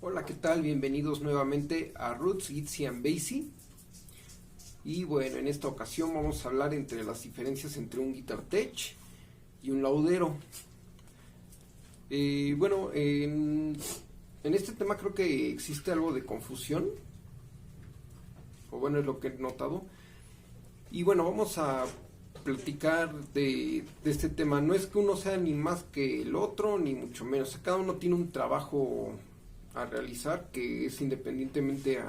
Hola, ¿qué tal? Bienvenidos nuevamente a Roots, Gitsy and Basie. Y bueno, en esta ocasión vamos a hablar entre las diferencias entre un guitar tech y un laudero. En este tema creo que existe algo de confusión, o bueno, es lo que he notado. Y bueno, vamos a platicar de este tema. No es que uno sea ni más que el otro, ni mucho menos. Cada uno tiene un trabajo a realizar que es independientemente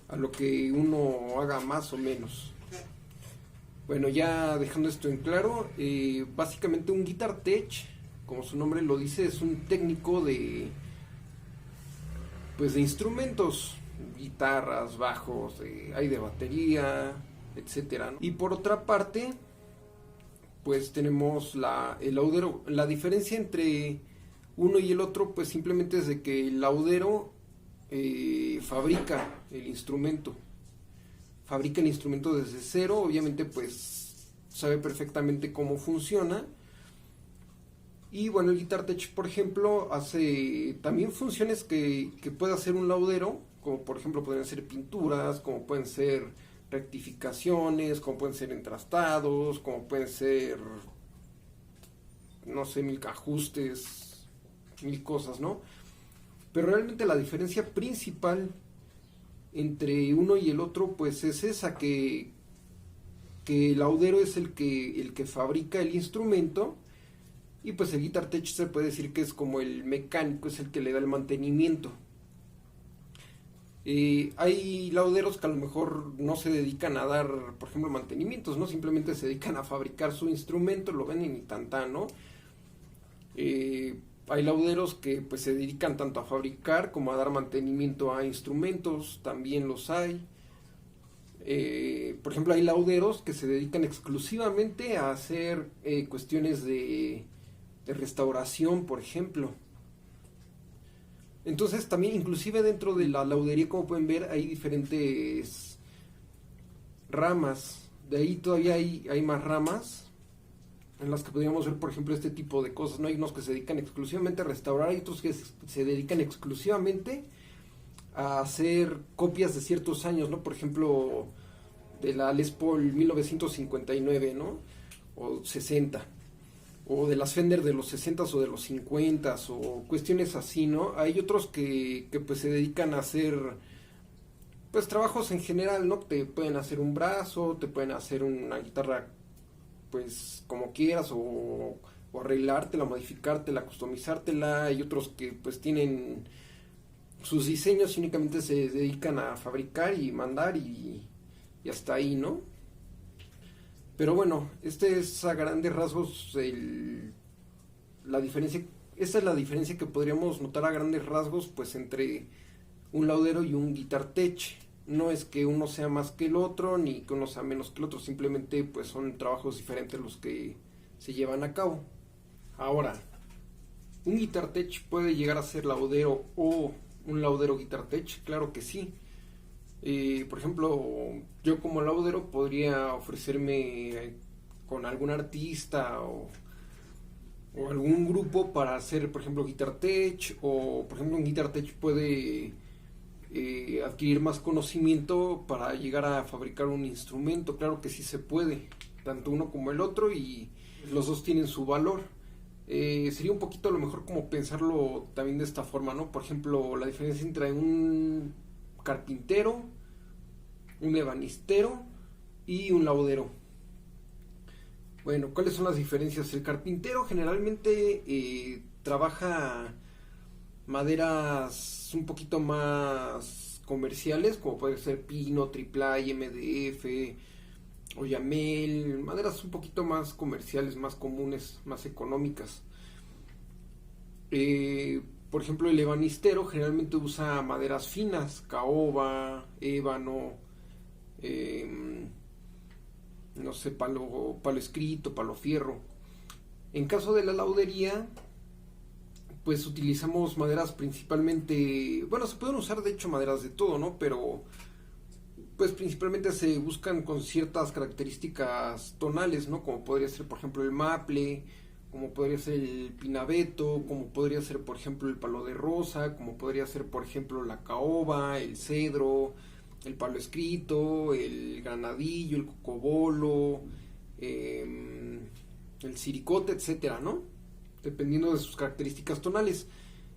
a lo que uno haga más o menos. Bueno, ya dejando esto en claro, básicamente un guitar tech, como su nombre lo dice, es un técnico de instrumentos, guitarras, bajos, hay de batería, etcétera, ¿no? Y por otra parte, pues tenemos el laudero. La diferencia entre uno y el otro pues simplemente es de que el laudero fabrica el instrumento desde cero. Obviamente pues sabe perfectamente cómo funciona. Y bueno, el guitar tech, por ejemplo, hace también funciones que puede hacer un laudero, como por ejemplo pueden ser pinturas, como pueden ser rectificaciones, como pueden ser entrastados, como pueden ser, no sé, mil ajustes, mil cosas, ¿no? Pero realmente la diferencia principal entre uno y el otro pues es esa, que el laudero es el que fabrica el instrumento, y pues el guitar tech se puede decir que es como el mecánico, es el que le da el mantenimiento. Hay lauderos que a lo mejor no se dedican a dar, por ejemplo, mantenimientos, ¿no? Simplemente se dedican a fabricar su instrumento, lo venden y tan, ¿no? Hay lauderos que pues se dedican tanto a fabricar como a dar mantenimiento a instrumentos, también los hay. Por ejemplo, hay lauderos que se dedican exclusivamente a hacer cuestiones de restauración, por ejemplo. Entonces también, inclusive dentro de la laudería, como pueden ver, hay diferentes ramas. De ahí todavía hay más ramas en las que podríamos ver, por ejemplo, este tipo de cosas, ¿no? Hay unos que se dedican exclusivamente a restaurar, hay otros que se dedican exclusivamente a hacer copias de ciertos años, ¿no? Por ejemplo, de la Les Paul 1959, ¿no? O 60. O de las Fender de los 60s o de los 50s, o cuestiones así, ¿no? Hay otros que pues se dedican a hacer pues trabajos en general, ¿no? Te pueden hacer un brazo, te pueden hacer una guitarra pues como quieras, o arreglártela, modificártela, customizártela. Hay otros que pues tienen sus diseños y únicamente se dedican a fabricar y mandar y hasta ahí, ¿no? Pero bueno, este es a grandes rasgos la diferencia. Esta es la diferencia que podríamos notar a grandes rasgos pues entre un laudero y un guitar tech. No es que uno sea más que el otro, ni que uno sea menos que el otro, simplemente pues son trabajos diferentes los que se llevan a cabo. Ahora, ¿un guitar tech puede llegar a ser laudero o un laudero guitar tech? Claro que sí. Por ejemplo, yo como laudero podría ofrecerme con algún artista o algún grupo para hacer, por ejemplo, guitar tech. O por ejemplo, un guitar tech puede adquirir más conocimiento para llegar a fabricar un instrumento. Claro que sí se puede, tanto uno como el otro, y los dos tienen su valor. Sería un poquito a lo mejor como pensarlo también de esta forma, ¿no? Por ejemplo, la diferencia entre un carpintero, un ebanistero y un laudero. Bueno, ¿cuáles son las diferencias? El carpintero generalmente trabaja maderas un poquito más comerciales, como puede ser pino, triplay, MDF, oyamel, maderas un poquito más comerciales, más comunes, más económicas. Por ejemplo, el ebanistero generalmente usa maderas finas, caoba, ébano, no sé, palo escrito, palo fierro. En caso de la laudería, pues utilizamos maderas principalmente, bueno, se pueden usar de hecho maderas de todo, ¿no? Pero pues principalmente se buscan con ciertas características tonales, ¿no? Como podría ser, por ejemplo, el maple, como podría ser el pinabeto, como podría ser por ejemplo el palo de rosa, como podría ser por ejemplo la caoba, el cedro, el palo escrito, el granadillo, el cocobolo, el siricote, etcétera, ¿no? Dependiendo de sus características tonales.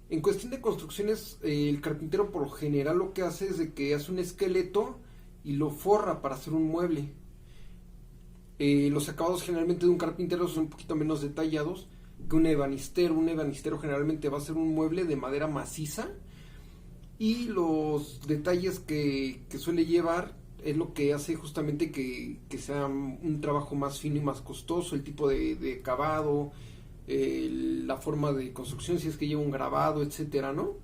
En cuestión de construcciones, el carpintero por lo general lo que hace es de que hace un esqueleto y lo forra para hacer un mueble. Los acabados generalmente de un carpintero son un poquito menos detallados que un ebanistero. Un ebanistero generalmente va a ser un mueble de madera maciza, y los detalles que suele llevar es lo que hace justamente que sea un trabajo más fino y más costoso, el tipo de acabado, la forma de construcción, si es que lleva un grabado, etcétera, ¿no?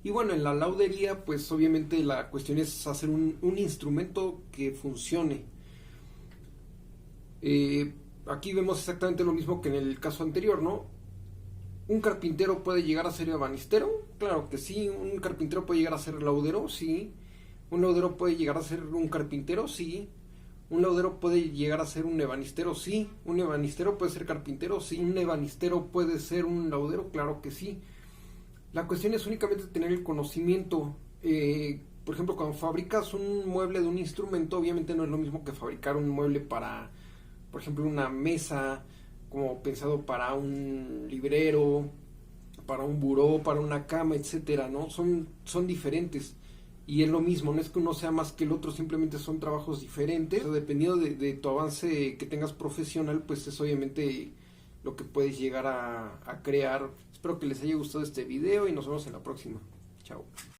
Y bueno, en la laudería, pues obviamente la cuestión es hacer un instrumento que funcione. Aquí vemos exactamente lo mismo que en el caso anterior, ¿no? ¿Un carpintero puede llegar a ser ebanistero? Claro que sí. ¿Un carpintero puede llegar a ser laudero? Sí. ¿Un laudero puede llegar a ser un carpintero? Sí. ¿Un laudero puede llegar a ser un ebanistero? Sí. ¿Un ebanistero puede ser carpintero? Sí. ¿Un ebanistero puede ser un laudero? Claro que sí. La cuestión es únicamente tener el conocimiento. Por ejemplo, cuando fabricas un mueble de un instrumento, obviamente no es lo mismo que fabricar un mueble para, por ejemplo, una mesa, como pensado para un librero, para un buró, para una cama, etcétera, ¿no? Son diferentes. Y es lo mismo, no es que uno sea más que el otro, simplemente son trabajos diferentes. O sea, dependiendo de tu avance que tengas profesional, pues es obviamente lo que puedes llegar a crear. Espero que les haya gustado este video y nos vemos en la próxima. Chao.